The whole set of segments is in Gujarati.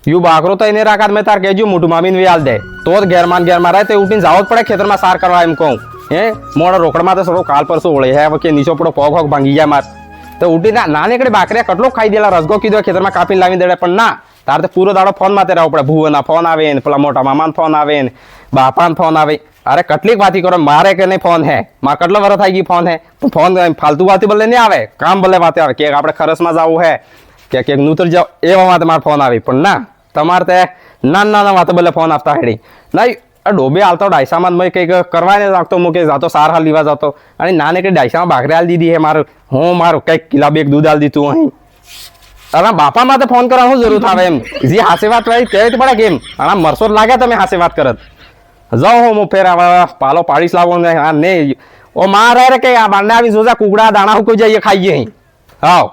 યુ બાકરો તો એને રાખાત મેં તાર કહેજો મોટું મામીને વ્યાલ દે તો જ ઘેરમાં રહે તે ઉઠીને જાવ જ પડે ખેતરમાં સાર કરવા એમ કહું હે મોડા રોકડમાં તો થોડો કાલ પરસો ઓળે હે કે નીચો પડો પોગ હોગ ભાંગી જાય માર તો ઉઠી નાની કડે બાકરિયા કેટલો ખાઈ દેલા રસગો કીધો ખેતરમાં કાપીને લાવી દેડે પણ ના તાર તો પૂરો દાડો ફોન માં રહેવું પડે ભુવના ફોન આવે ને પેલા મોટા મામાનો ફોન આવે ને બાપાનો ફોન આવે અરે કેટલીક વાતી કરો મારે કે નહીં ફોન હે મારે કેટલો વરસ થઈ ગઈ ફોન હે ફોન ફાલતુ વાતી ભલે નહીં આવે કામ ભલે વાતે આવે કે આપણે ખરસમાં જવું હે કે નૂતર જાવ એવા વાતે મારે ફોન આવી પણ ના તમારે તે નાના વાતે ભલે ફોન આપતા હેડી નહીં ડોબે હાલતો ડાયસામાં મેં કંઈક કરવા ને લાગતો મૂકે જાતો સાર હાલ લીવા જતો અને નાને કંઈ ડાયસામાં ભાખરી હાલ દીધી હે મારું હું મારું કંઈક કિલા બેગ દૂધ હાલ દીધું અહીં અરે બાપા માટે ફોન કરવા શું જરૂર થાય એમ જે હાસે વાત હોય કહેવી પડે કેમ આના મરસો લાગે તમે હાસે વાત કરત જાઓ હું ફેર પાલો પાડીશ લાવો ને હા નહીં ઓ મારે રે કે આ બાંડા આવી જોજા કુકડા દાણા હુકો જઈએ ખાઈએ અહીં હાવ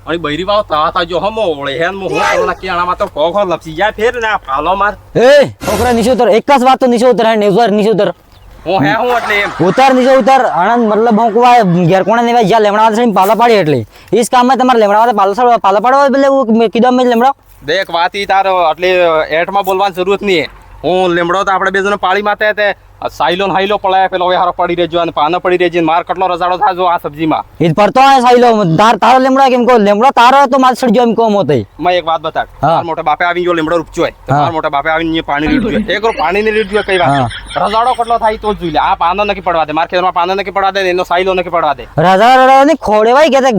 અને બૈરી વાવ તા જો હમો ઓળે હેન મો હું કોના કેણામાં તો કોખો લપસી જાય ફેર ને આ પાલો માર એ છોકરા નીચે ઉતર એક જ વાત તો નીચે ઉતર હે નેઝર નીચે ઉતર હું હે હું એટલે એમ ઉતર નીચે ઉતર આનંદ મતલબ હું કોવા ઘેર કોણે નેવા જ્યાં લેમડા વાળા પાલા પાડી એટલે ઈસ કામમાં તમારે લેમડા વાળા પાલા પાડવા એટલે હું કીધું મેં લેમડા દેખ વાત ઈ તાર એટલે એટમાં બોલવાની જરૂરત નહીં હું લેમડો તો આપણે બે જણ પાળી માતે તે સાઈલો હાઈલો પડાય પેલો હારો પડી રહેજો અને પાનો પડી રહેજે માર કેટલો રજાડો થાય જો આ સબ્જીમાં ઈ પડતો હે સાઈલો તારો લેમડો કેમ કો લેમડો તારો તો માર સડજો એમ કોમ હોતઈ મેં એક વાત બતા માર મોટા બાપે આવીને જો લેમડો રૂપચો હોય તો માર મોટા બાપે આવીને પાણી લીધું એક રો પાણી ને લીધું કઈ વાત રજાડો કેટલો થાય તો જોઈ લે આ પાનો નકી પડવા દે માર ખેતરમાં પાનો નકી પડવા દે એનો સાઈલો નકી પડવા દે રજાડો ને ખોડેવાય કે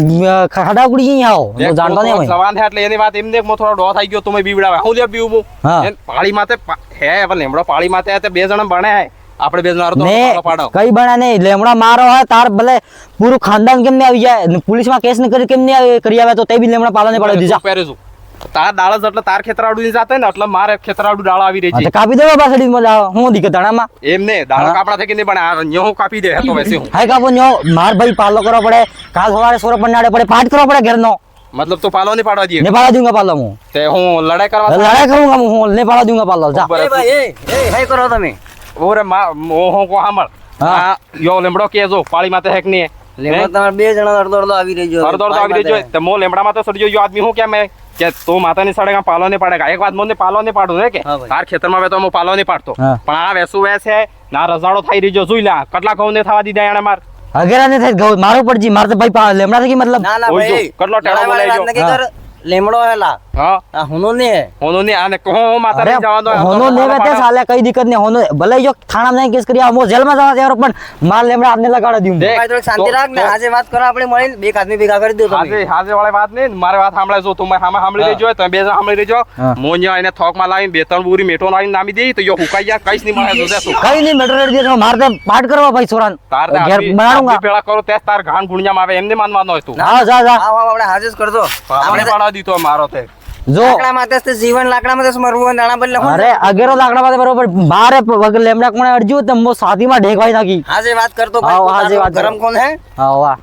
ખાડા ઉડી ગઈ આવો તો જાણતો નહીં જવાન હે એટલે એની વાત એમને મો થોડો ડો થઈ ગયો તો મેં બીવડાવે હું લે બીવું એ પાળી માતે હે હવે લેમડો પાળી માતે તે બે જણ બણે હે આપણે બે જણ તો પાડો કઈ બના નહીં લેમડા મારો હોય તાર ભલે પૂરું ખાનદાન કેમ નહીં આવી જાય પોલીસમાં કેસ ન કરી કેમ નહીં કરી આવે તો તે બી લેમડા પાલાને પાડી દીધા પહેરેશું તાર દાળસ એટલે તાર ખેતરાડુ ની જાતે ને એટલે મારે ખેતરાડુ ડાળ આવી રહી છે કાપી દેવા પાછડી મજા હું દીકત દાણામાં એમ ને દાળ કાપડા થઈ કે નહીં પણ આ ન્યો કાપી દે તો વેસે હું હાય કાપો ન્યો માર ભાઈ પાલો કરવો પડે કાલ સવારે સોરો પન્નાડે પડે પાઠ કરવો પડે ઘરનો मतलब तो पालो नहीं पाड़वा दिए नहीं पाड़ा दूंगा पालो હું તે હું લડાઈ કरूंगा હું नहीं पाड़ा दूंगा पालो જા એ ભાઈ એ હે કરો તમે ઓરે મોહો કો હામળ આ યો લેમડો કે જો પાળી માતે હેક ની લેમડો તમાર બે જણા અડધો આવી રહેજો અડધો આવી રહેજો તે મો લેમડા માં તો સડજો યો આદમી હું કે મે કે તો માતા ની સડેગા પાલો ને પાડેગા એક વાત મોને પાલો ને પાડું ને કે તાર ખેતર માં વે તો હું પાલો ને પાડતો પણ આ વેસુ વેસ હે ના રજાડો થઈ રીજો જોઈ લે કેટલા ઘઉં ને થવા દીધા એને માર અગેરા ને થાય ઘઉં મારો પડજી માર તો ભાઈ લેમડા થી મતલબ ના ના ભાઈ કેટલો ટેડો બોલાઈ જો લેમડો હેલા હા હોનો ને હોનો ને આને કહો માતા ને જવાનો હોનો ને બેતે સાલે કઈ દિક્કત ને હોનો ભલે જો થાણા નહીં કેસ કરી આ જેલ માં જવા દેરો પણ માર લેમડા આપને લગાડી દઉં ભાઈ તો શાંતિ રાખ ને આજે વાત કરો આપણે મળીને બે આદમી ભેગા કરી દો તમે આજે વાળી વાત નહીં મારે વાત સાંભળે જો તું સામે સાંભળી લેજો તમે બે સાંભળી લેજો મોન્યા એને થોક માં લાવીને બે ત્રણ બુરી મેઠો લાવીને નામી દે તો યો હુકાઈ જાય કઈસ નહીં મળે જો તું કઈ નહીં મેટર રેડી દે માર તો પાઠ કરવા ભાઈ સોરાન તાર ઘેર બનાડુંગા પેલા કરો તે તાર ઘાણ ગુણિયામાં આવે એમને માનવાનો હોય તું હા જા જા આપણે હાજર કર દો આપણે પાડા દીધો મારો તે જો લાકડા માથે જીવન લાકડા માથે મરવું દાણા બદલે અરે અગેરો લાકડા માથે બરોબર બારે વગર લેમડા કોણે અડજ્યું તો મો સાદીમાં ઢેકવાઈ નાખી આજે વાત કરતો આજે વાત ગરમ કોણ હે હા વાહ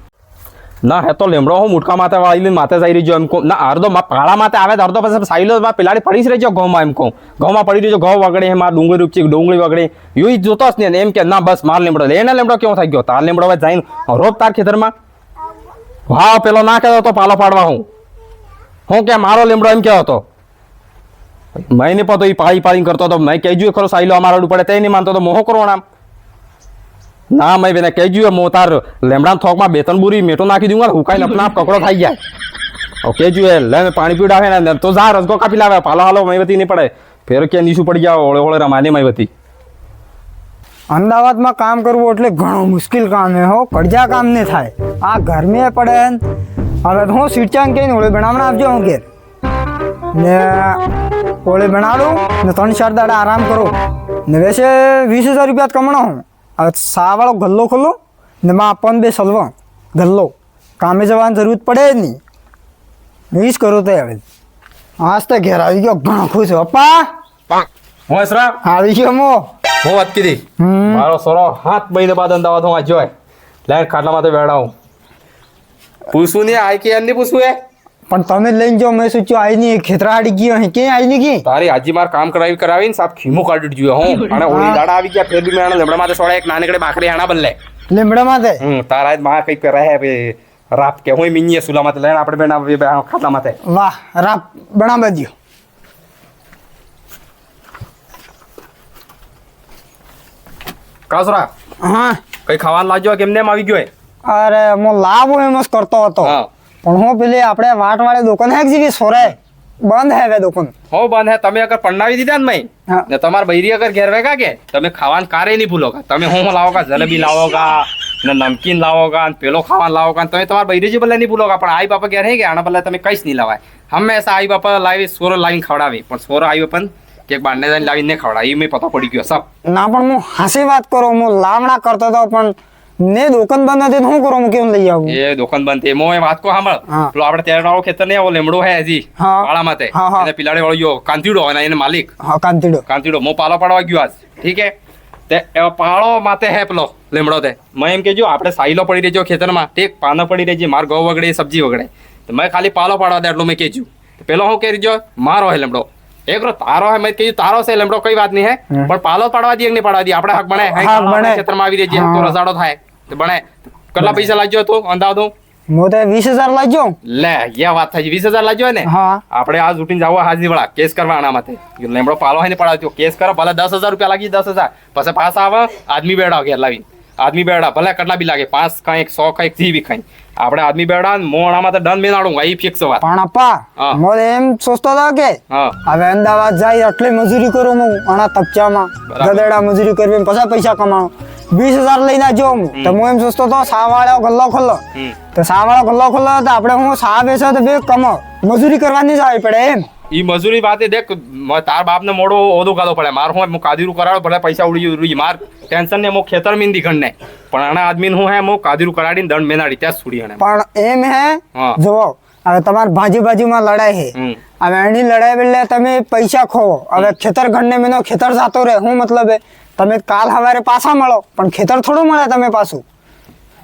ના હે તો લેમડો હું મુટકા માથે વાળી માથે જઈ રહ્યો એમ કો ના અડધો પાળા માથે આવે અડધો પછી સાઈલો માં પેલાડી પડી જ રહેજો ઘઉંમાં એમ કહું ઘઉંમાં પડી રહ્યો ઘઉં વગડે માર ડુંગળી રૂપચી ડુંગળી વગડે યુ જોતો જ ને એમ કે ના બસ માર લેમડો એને લેમડો કેવો થઈ ગયો તાર લેમડો હવે જઈને રોપ તાર ખેતરમાં હા પેલો ના કહેતો તો પાલો પાડવા હું કે મારો લેમડો એમ કેવો હતો મેં નહીં પતો એ પાળી પાળી કરતો હતો મેં કહેજું ખરો સાઈલો અમારા પડે તે નહીં માનતો તો મોહો કરો નામ ના મેં બેને કહેજું મો તાર લેમડા થોકમાં બે ત્રણ બુરી મેઠો નાખી દઉંગા હુકાઈ નપના કકડો થઈ જાય કહેજું એ લે પાણી પીવડાવે ને તો જા રસગો કાપી લાવે પાલો હાલો મહીવતી નહીં પડે ફેર કે નીચું પડી જાવ ઓળે ઓળે રમાની મહીવતી અમદાવાદમાં કામ કરવું એટલે ઘણું મુશ્કેલ કામ હે હો કડજા કામ નહીં થાય આ ગરમી પડે હવે હું સીટચાંગ કહીને ઓળે બનાવણા આપજો હું ઘેર ને ઓળે બનાડું ને 3-4 દાડા આરામ કરું ને વેસે 20,000 રૂપિયા કમાણો હું હવે સાવાળો ગલ્લો ખોલું ને માં આપણને બે સલવા ગલ્લો કામે જવાની જરૂરત પડે જ નહીં એ જ કરું તો હવે આજ તો ઘેર આવી ગયો ઘણો ખુશ પપ્પા હું એસરા આવી ગયો મો હું વાત કીધી મારો સોરો 7 મહિને બાદ અમદાવાદ હું આ જોય લે ખાટલા માથે બેઠા પૂછું નહીં આય કે એમ નહીં પૂછું એ પણ તમે લઈને જાઓ મેં સોચ્યું આવી નહીં ખેતરા હાડી ગયો અહીં ક્યાં આવી નહીં ગઈ તારી આજી માર કામ કરાવીને સાપ ખીમો કાઢી જોયો હું અને ઓલી દાડા આવી ગયા ફેર બી મેણા લેમડા માથે સોડા એક નાનકડે બાકરી હાણા બદલે લીમડા માથે તારા માં કઈક કરે હે રાપ કે હું મિનિયે સુલા માથે લઈને આપણે બેના ખાટલા માથે વાહ રાપ બનાવી દો કાસરા હા કઈ ખાવાનું લાવજો કેમને એમ આવી ગયો હે? અરે હું લાવો એમ જ કરતો હતો હા પણ હું પેલી આપણે વાટવાળી દુકાન હે જેવી સોરાય બંધ હે હવે દુકાન હો બંધ હે તમે અગર પન્નાવી દીધા ને મય હા. ને તમારા બૈરી અગર ઘેર વેગા કે તમે ખાવાનું કારે નહીં ભૂલો કા તમે હું લાવો કા જલેબી લાવો કા ને નમકીન લાવો કા ને પેલો ખાવાનું લાવો કા તમે તમારા બૈરીજી ભલે નહીં ભૂલો કા પણ આઈ બાપા ઘેર હે કે આના ભલે તમે કઈ જ નહીં લાવાય હંમેશા આઈ બાપા લાવી સોરો લાવીને ખવડાવી પણ સોરો આવી પણ કે બારને જઈને લાવીને નહીં ખવડાવી એ મેં પતો પડી ગયો સબ ના પણ હું હાસી વાત કરું હું લાવણા કરતો હતો પણ ને દુકાન બંધ હતી તો શું કરું હું કેમ લઈ આવું એ દુકાન બંધ થઈ મોય વાત કો સાંભળ હા. પેલો આપણે તેર વાળો ખેતર નહીં આવો લેમડો હે હજી હા. પાળા માથે હા, હા. એને પિલાડે વાળો કાંતીડો અને એને માલિક હા કાંતીડો કાંતીડો મો પાલો પાડવા ગયો આજ ઠીક હે તે એ પાળો માથે હે પેલો લેમડો તે મેં એમ કેજો આપણે સાઈલો પડી રહેજો ખેતરમાં ઠીક પાનો પડી રહેજે માર ઘઉં વગડે સબ્જી વગડે તો મેં ખાલી પાલો પાડવા દે એટલું મેં કહેજો પેલો હું કરી જો મારો હે લેમડો એકરો તારો હે મેં કીધું તારો છે લેમડો કઈ વાત નહીં હે પણ પાલો પાડવા દે કે નહીં પાડવા દે આપણે હક બને હક બને. ખેતરમાં આવી રહેજે હા. તો રસાડો થાય તો બને કેટલા પૈસા લાગ્યો તો અંદાજો હું તો 20,000 લાવજો લે યા વાત થાય 20,000 લાગ્યો ને હા આપણે આજ ઉઠીને જાવ હાજીવાળા કેસ કરવા આના માથે લેમડો પાલો હોય ને પડાવ્યો કેસ કરો ભલે 10,000 રૂપિયા લાગી 10,000 પછી પાછા આવે આદમી બેડા ઘેર લાવી આદમી બેડા ભલે કેટલા બી લાગે 5 કંઈક 100 કંઈક જી બી ખાઈ આપણે આદમી બેડા મોણા માથે દંડ મેનાડું એ ફિક્સ વાત પણ અપ્પા હા. હું એમ સોચતો હતો કે હા હવે અમદાવાદ જાય એટલી મજૂરી કરું હું આના તપચામાં બરાબર. ગધેડા મજૂરી કરવી પછી પૈસા કમાણું 20,000 લઈને જો હું તો હું એમ સોચતો હતો સાવાળો ગલ્લો ખોલ્લો હમ. તો સાવાળો ગલ્લો ખોલ્લો તો આપણે હું સા બેસો તો બે કમાઓ મજૂરી કરવાની જ આવી પડે એમ ઈ મજૂરી વાતે દેખ તાર બાપને મોડો ઓદો ગાલો પડે માર હું કાદીરું કરાડો ભલે પૈસા ઉડી માર ટેન્શન ને મો ખેતર મીંદી ખંડ ને પણ આના આદમી હું હે મો કાદીરું કરાડીને દંડ મેનાડી ત્યાં છોડી હણે પણ એમ હે હા. જુઓ હવે તમારે બાજુમાં લડાઈ હે હમ. હવે એની લડાઈ એટલે તમે પૈસા ખોવો હવે ખેતર ઘરને મેનો ખેતર જાતો રહે હું મતલબ હે તમે કાલ સવારે પાછા મળો પણ ખેતર થોડું મળે તમે પાછું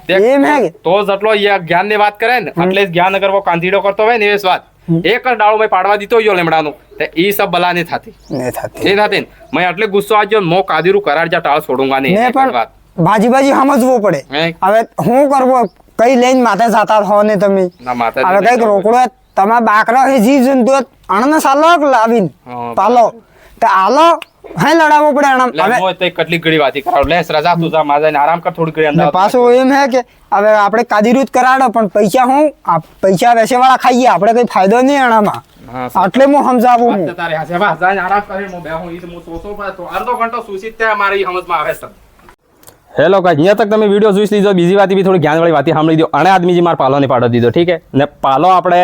દેખ, એમ હે કે? તો જેટલો જ્ઞાન ની વાત કરે ને એટલે જ જ્ઞાન અગર વો કાંધીડો કરતો હોય ને એ જ વાત એક જ ડાળો મેં પાડવા દીધો યો લેમડાનો તે ઈ સબ બલા નહીં થતી ને થતી એ થતી ને મેં એટલે ગુસ્સો આજો મો કાદીરું કરાડ જા ટાળ છોડુંગા નહીં ને એક જ પણ વાત બાજી સમજવું પડે હે? હવે હું કરવો કઈ લઈને માથે જાતા હો ને તમે ના માથે હવે કઈક રોકડો તમારા બાકરા હે જીવ જંતુ આણંદ સાલો લાવીને હા, પાલો તો આલો હે લડાવવો પડે આણંદ લે હવે મોય તે કેટલી ઘડી વાતી કરાવ લે રજા તું જા માજા આરામ કર થોડી ઘડી ને અંદાજ પાછું એમ હે કે હવે આપણે કાદીરું જ કરાડો પણ પૈસા હું આ પૈસા વેચેવાળા ખાઈએ આપણે કઈ ફાયદો નહીં આણામાં હા, એટલે હું સમજાવું હું તારે હાસે વાહ જા આરામ કરે મો બે હું ઈ તો સોસો પર તો અડધો ઘંટો સુસીત તે મારી સમજમાં આવે છે હેલો ગાઈસ અહીંયા તક તમે વિડીયો જોઈ લીધો બીજી વાતી બી થોડી જ્ઞાનવાળી વાતી સાંભળી દો અને આદમીજી માર પાલોને પાડો દીધો ઠીક છે ને પાલો આપણે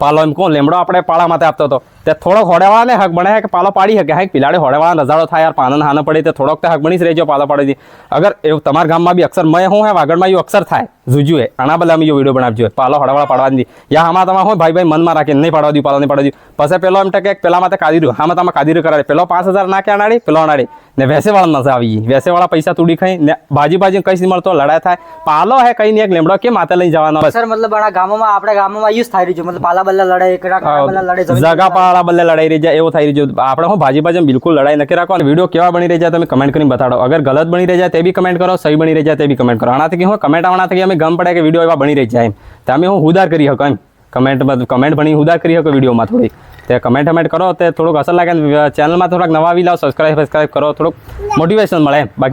પાલો એમ કોણ લેમડો આપણે પાળા માટે આપતો હતો તે થોડોક હોડેવાળા ને હક બને કે પાલો પાડી શકે હા પિલાડે હોડેવાળા રજાડો થાય યાર પાનો હાનો પડે તે થોડોક તે હક બની જ રહેજો પાલો પાડી દી અગર એવું તમારા ગામમાં બી અક્ષર મેં હું હે વાગડમાં એવું અક્ષર થાય જુજુ હે આના બદલે અમે વિડીયો બનાવજો પાલો હોડેવાળા પાડવા દી યા આમાં તમે હોય ભાઈ મનમાં રાખીને નહીં પાડવા દઉં પાલો નહીં પાડવા દઉં પછી પેલો એમ ટકે પેલા માટે કાદીરું આમાં તમે કાદીરું કરાડે પેલો 5,000 નાખ્યા નાડી પેલો નાડી ને વેસેવાળા નશા આવી ગઈ વેસેવાળા પૈસા તૂડી ખાઈ ને બાજી કઈ મળતો લડાઈ થાય પાલો હે કઈ નહીં એક લેમડો કે માથે લઈ જવાનો સર મતલબ આ ગામોમાં આપણે ગામોમાં યુઝ થઈ રહ્યું છે મતલબ પાલા બલ્લા લડાઈ બલ્લા લડાઈ જમીન જગા પાળા બદલે લડાઈ રહી જાય એવું થઈ રહ્યું છે આપણે હું ભાજી બિલકુલ લડાઈ નથી રાખો અને વિડીયો કેવા બની રહી જાય તમે કમેન્ટ કરીને બતાડો અગર ગલત બની રહી જાય તે બી કમેન્ટ કરો સહી બની રહી જાય તે બી કમેન્ટ કરો આનાથી હું કમેન્ટ આવવાથી અમે ગમ પડે કે વિડીયો એવા બની રહી જાય એમ તમે હું હુદાર કરી શકો એમ કમેન્ટ ભણી હુદાર કરી શકો વિડીયોમાં થોડી તે કમેન્ટ કરો તે થોડુંક અસર લાગે ચેનલમાં થોડાક નવા આવી લાવો સબસ્ક્રાઈબ કરો થોડુંક મોટિવેશન મળે એમ બાકી